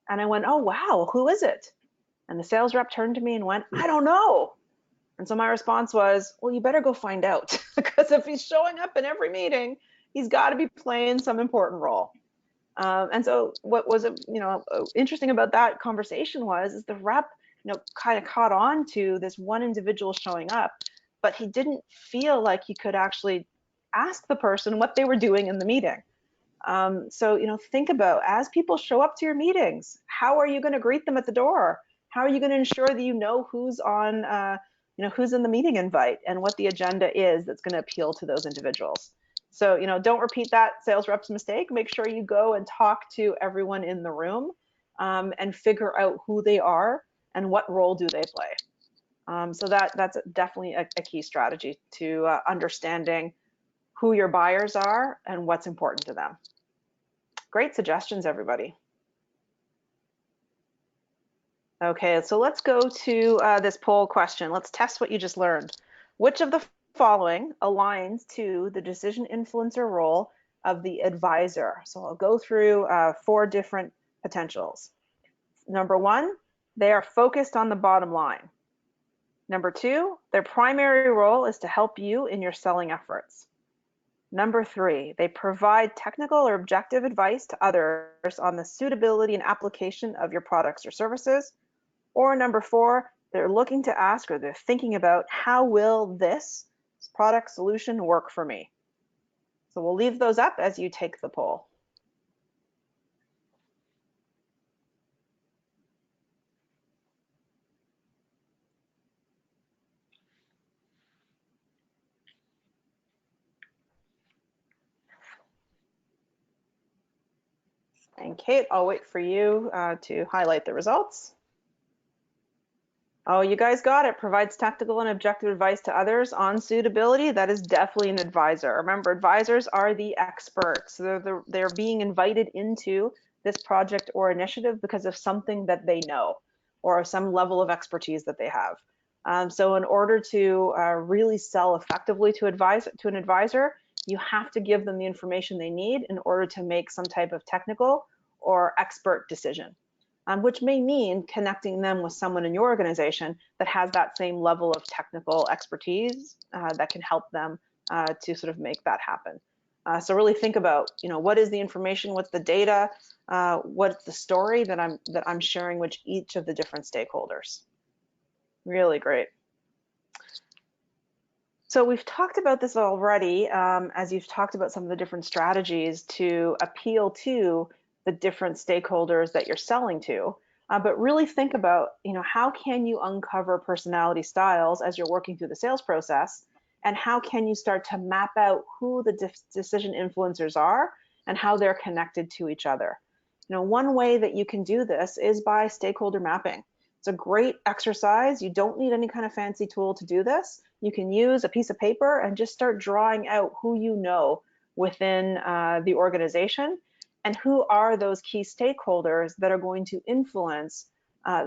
And I went, oh, wow, who is it? And the sales rep turned to me and went, I don't know. And so my response was, well, you better go find out, because if he's showing up in every meeting, he's got to be playing some important role. And so what was interesting about that conversation is the rep kind of caught on to this one individual showing up, but he didn't feel like he could actually ask the person what they were doing in the meeting. So think about, as people show up to your meetings, how are you going to greet them at the door? How are you going to ensure that who's on who's in the meeting invite and what the agenda is that's going to appeal to those individuals? So don't repeat that sales rep's mistake. Make sure you go and talk to everyone in the room and figure out who they are and what role do they play. So that's definitely a key strategy to understanding who your buyers are and what's important to them. Great suggestions, everybody. Okay, so let's go to this poll question. Let's test what you just learned. Which of the following aligns to the decision influencer role of the advisor? So I'll go through 4 different potentials. Number 1, they are focused on the bottom line. Number 2, their primary role is to help you in your selling efforts. Number 3, they provide technical or objective advice to others on the suitability and application of your products or services. Or number 4, they're looking to ask, or they're thinking about, how will this product solution work for me? So we'll leave those up as you take the poll. And Kate, I'll wait for you to highlight the results. Oh, you guys got it. Provides technical and objective advice to others on suitability. That is definitely an advisor. Remember, advisors are the experts. They're being invited into this project or initiative because of something that they know or some level of expertise that they have. So in order to really sell effectively to an advisor, you have to give them the information they need in order to make some type of technical or expert decision. Which may mean connecting them with someone in your organization that has that same level of technical expertise that can help them to sort of make that happen. So really think about, what is the information, what's the data, what's the story that I'm sharing with each of the different stakeholders. Really great. So we've talked about this already, as you've talked about some of the different strategies to appeal to the different stakeholders that you're selling to. But really think about, how can you uncover personality styles as you're working through the sales process, and how can you start to map out who the decision influencers are and how they're connected to each other. One way that you can do this is by stakeholder mapping. It's a great exercise. You don't need any kind of fancy tool to do this. You can use a piece of paper and just start drawing out who you know within the organization and who are those key stakeholders that are going to influence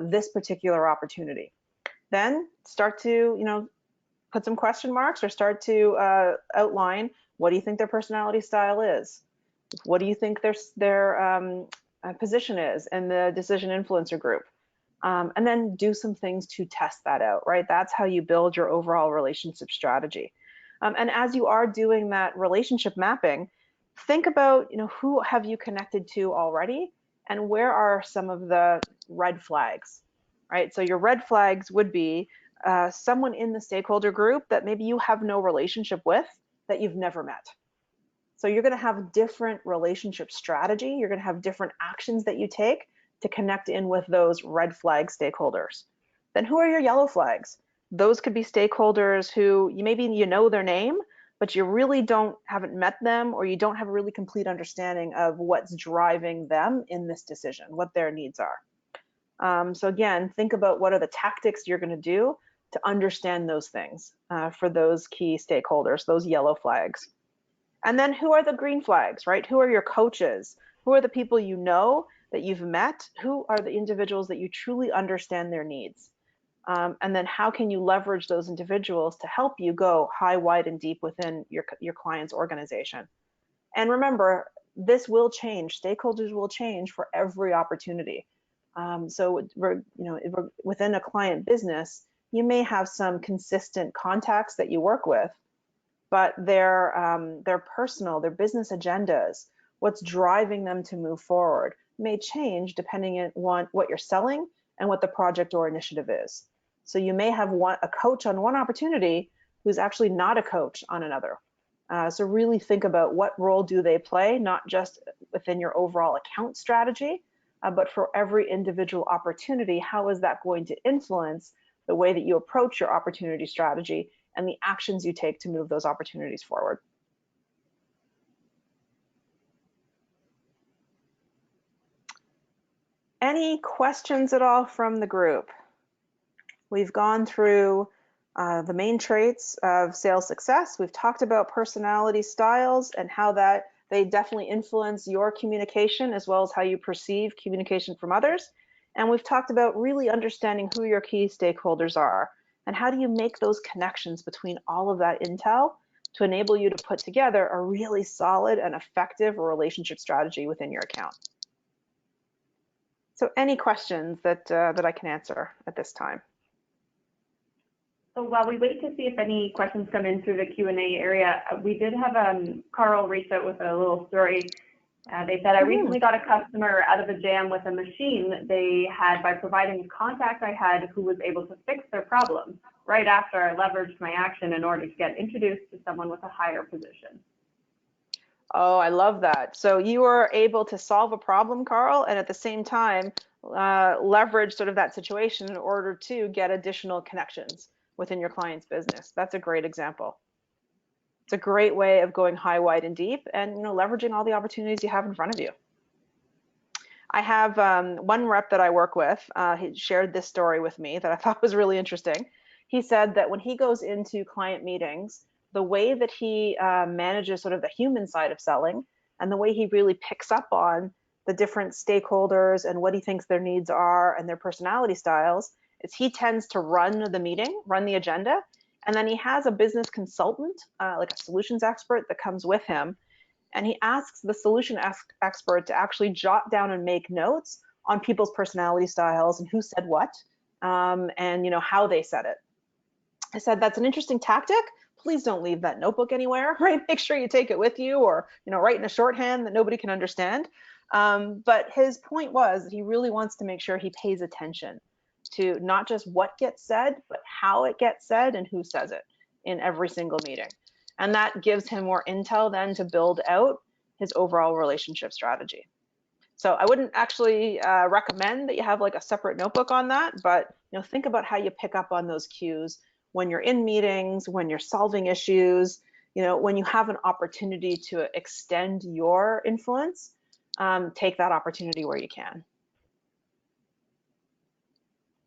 this particular opportunity. Then start to, put some question marks or start to outline, what do you think their personality style is? What do you think their position is in the decision influencer group? And then do some things to test that out, right? That's how you build your overall relationship strategy. And as you are doing that relationship mapping, think about, who have you connected to already, and where are some of the red flags, right? So your red flags would be someone in the stakeholder group that maybe you have no relationship with, that you've never met. So you're going to have different relationship strategy. You're going to have different actions that you take to connect in with those red flag stakeholders. Then who are your yellow flags? Those could be stakeholders who maybe you know their name, but you really haven't met them, or you don't have a really complete understanding of what's driving them in this decision, what their needs are. So again, think about what are the tactics you're going to do to understand those things for those key stakeholders, those yellow flags. And then who are the green flags, right? Who are your coaches? Who are the people you know that you've met? Who are the individuals that you truly understand their needs? And then how can you leverage those individuals to help you go high, wide, and deep within your client's organization? And remember, this will change. Stakeholders will change for every opportunity. So within a client business, you may have some consistent contacts that you work with, but their personal, their business agendas, what's driving them to move forward may change depending on what you're selling and what the project or initiative is. So you may have a coach on one opportunity who's actually not a coach on another. So really think about what role do they play, not just within your overall account strategy, but for every individual opportunity, how is that going to influence the way that you approach your opportunity strategy and the actions you take to move those opportunities forward. Any questions at all from the group? We've gone through the main traits of sales success. We've talked about personality styles and how that they definitely influence your communication as well as how you perceive communication from others. And we've talked about really understanding who your key stakeholders are and how do you make those connections between all of that intel to enable you to put together a really solid and effective relationship strategy within your account. So any questions that I can answer at this time? So while we wait to see if any questions come in through the Q&A area, we did have Carl reach out with a little story. They said, I recently got a customer out of a jam with a machine that they had by providing a contact I had who was able to fix their problem right after I leveraged my action in order to get introduced to someone with a higher position. Oh, I love that. So you were able to solve a problem, Carl, and at the same time leverage sort of that situation in order to get additional connections within your client's business. That's a great example. It's a great way of going high, wide, and deep, and leveraging all the opportunities you have in front of you. I have one rep that I work with. He shared this story with me that I thought was really interesting. He said that when he goes into client meetings, the way that he manages sort of the human side of selling and the way he really picks up on the different stakeholders and what he thinks their needs are and their personality styles is he tends to run the meeting, run the agenda, and then he has a business consultant, like a solutions expert that comes with him, and he asks the solution expert to actually jot down and make notes on people's personality styles and who said what, and how they said it. I said, that's an interesting tactic. Please don't leave that notebook anywhere, right? Make sure you take it with you, or write in a shorthand that nobody can understand. But his point was that he really wants to make sure he pays attention to not just what gets said, but how it gets said and who says it. in every single meeting. And that gives him more intel then to build out his overall relationship strategy. So I wouldn't actually recommend that you have like a separate notebook on that, but think about how you pick up on those cues when you're in meetings, when you're solving issues, when you have an opportunity to extend your influence, take that opportunity where you can.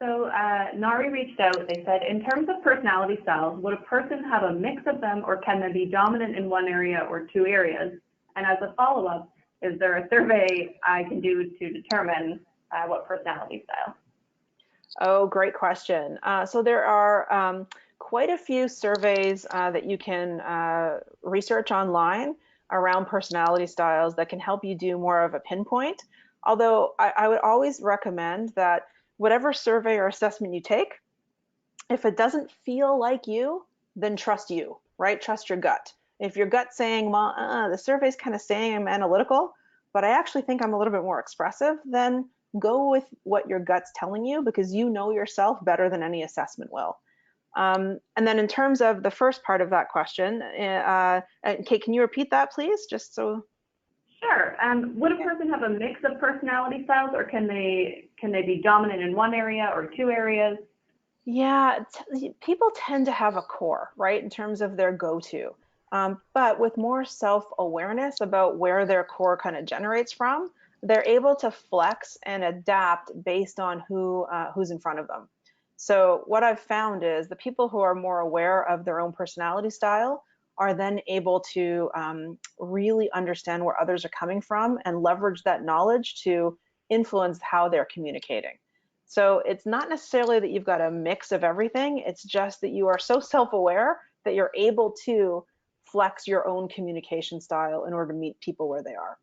So Nari reached out. They said, in terms of personality styles, would a person have a mix of them, or can they be dominant in one area or two areas? And as a follow-up, is there a survey I can do to determine what personality style? Oh, great question. So there are quite a few surveys that you can research online around personality styles that can help you do more of a pinpoint. Although I would always recommend that whatever survey or assessment you take, if it doesn't feel like you, then trust you, right? Trust your gut. If your gut's saying, well, the survey's kind of saying I'm analytical, but I actually think I'm a little bit more expressive, then go with what your gut's telling you, because you know yourself better than any assessment will. And then in terms of the first part of that question, Kate, can you repeat that, please? Just so. Sure. Would a person have a mix of personality styles, or can they be dominant in one area or two areas? Yeah, people tend to have a core, right, in terms of their go-to. But with more self-awareness about where their core kind of generates from, they're able to flex and adapt based on who's in front of them. So what I've found is the people who are more aware of their own personality style are then able to really understand where others are coming from and leverage that knowledge to influence how they're communicating. So it's not necessarily that you've got a mix of everything. It's just that you are so self-aware that you're able to flex your own communication style in order to meet people where they are.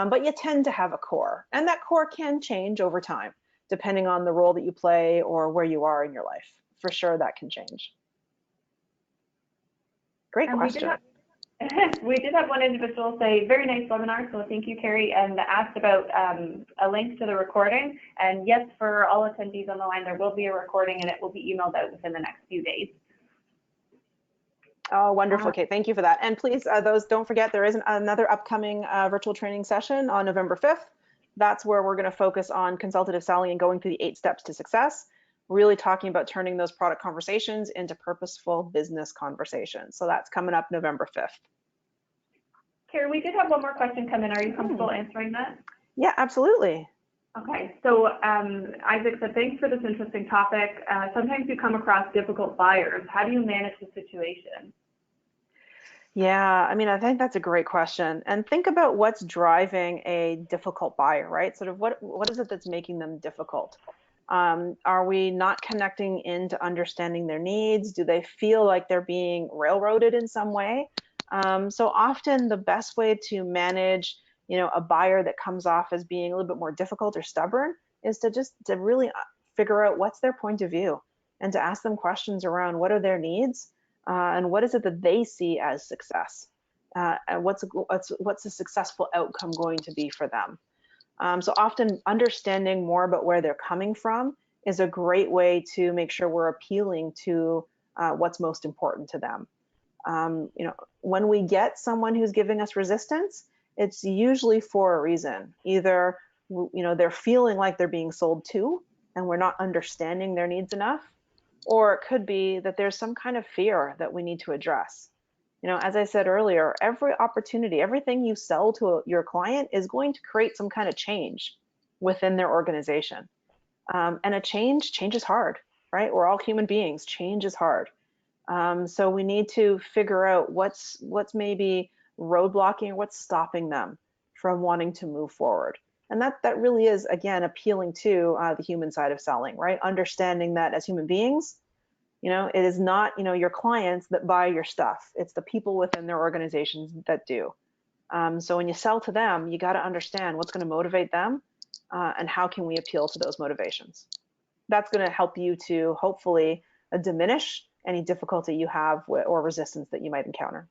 But you tend to have a core, and that core can change over time, depending on the role that you play or where you are in your life. For sure, that can change. Great And question. we did have one individual say, very nice webinar, so thank you, Carrie, and asked about a link to the recording. And yes, for all attendees on the line, there will be a recording, and it will be emailed out within the next few days. Oh, wonderful, Kate. Thank you for that. And please, those, don't forget, there is another upcoming virtual training session on November 5th. That's where we're going to focus on consultative selling and going through the 8 steps to success, really talking about turning those product conversations into purposeful business conversations. So that's coming up November 5th. Carrie, we did have one more question come in. Are you comfortable answering that? Yeah, absolutely. Okay, so Isaac said, thanks for this interesting topic. Sometimes you come across difficult buyers. How do you manage the situation? Yeah, I mean, I think that's a great question. And think about what's driving a difficult buyer, right? Sort of what is it that's making them difficult? Are we not connecting into understanding their needs? Do they feel like they're being railroaded in some way? So often the best way to manage, a buyer that comes off as being a little bit more difficult or stubborn is to really figure out what's their point of view and to ask them questions around what are their needs and what is it that they see as success? And what's a successful outcome going to be for them? So often understanding more about where they're coming from is a great way to make sure we're appealing to what's most important to them. When we get someone who's giving us resistance, it's usually for a reason. Either, they're feeling like they're being sold to and we're not understanding their needs enough, or it could be that there's some kind of fear that we need to address. As I said earlier, every opportunity, everything you sell to your client is going to create some kind of change within their organization. And a change is hard, right? We're all human beings. Change is hard. So we need to figure out what's maybe roadblocking, what's stopping them from wanting to move forward. And that really is, again, appealing to the human side of selling, right? Understanding that as human beings, it is not, your clients that buy your stuff. It's the people within their organizations that do. So when you sell to them, you got to understand what's going to motivate them and how can we appeal to those motivations. That's going to help you to hopefully diminish any difficulty you have or resistance that you might encounter.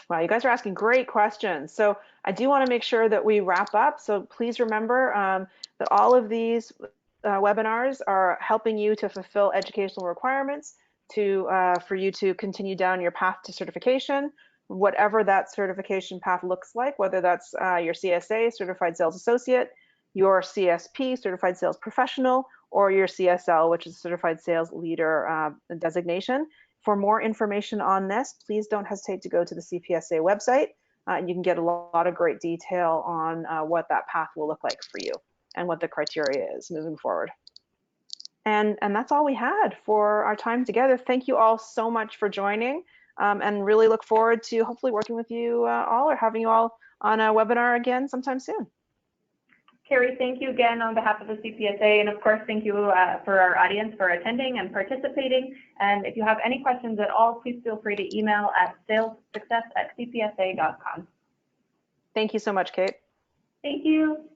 Wow, you guys are asking great questions. So I do want to make sure that we wrap up. So please remember that all of these webinars are helping you to fulfill educational requirements for you to continue down your path to certification, whatever that certification path looks like, whether that's your CSA, Certified Sales Associate, your CSP, Certified Sales Professional, or your CSL, which is Certified Sales Leader designation. For more information on this, please don't hesitate to go to the CPSA website. You can get a lot of great detail on what that path will look like for you and what the criteria is moving forward. And that's all we had for our time together. Thank you all so much for joining, and really look forward to hopefully working with you all or having you all on a webinar again sometime soon. Carrie, thank you again on behalf of the CPSA, and of course, thank you for our audience for attending and participating. And if you have any questions at all, please feel free to email at salessuccess@cpsa.com. Thank you so much, Kate. Thank you.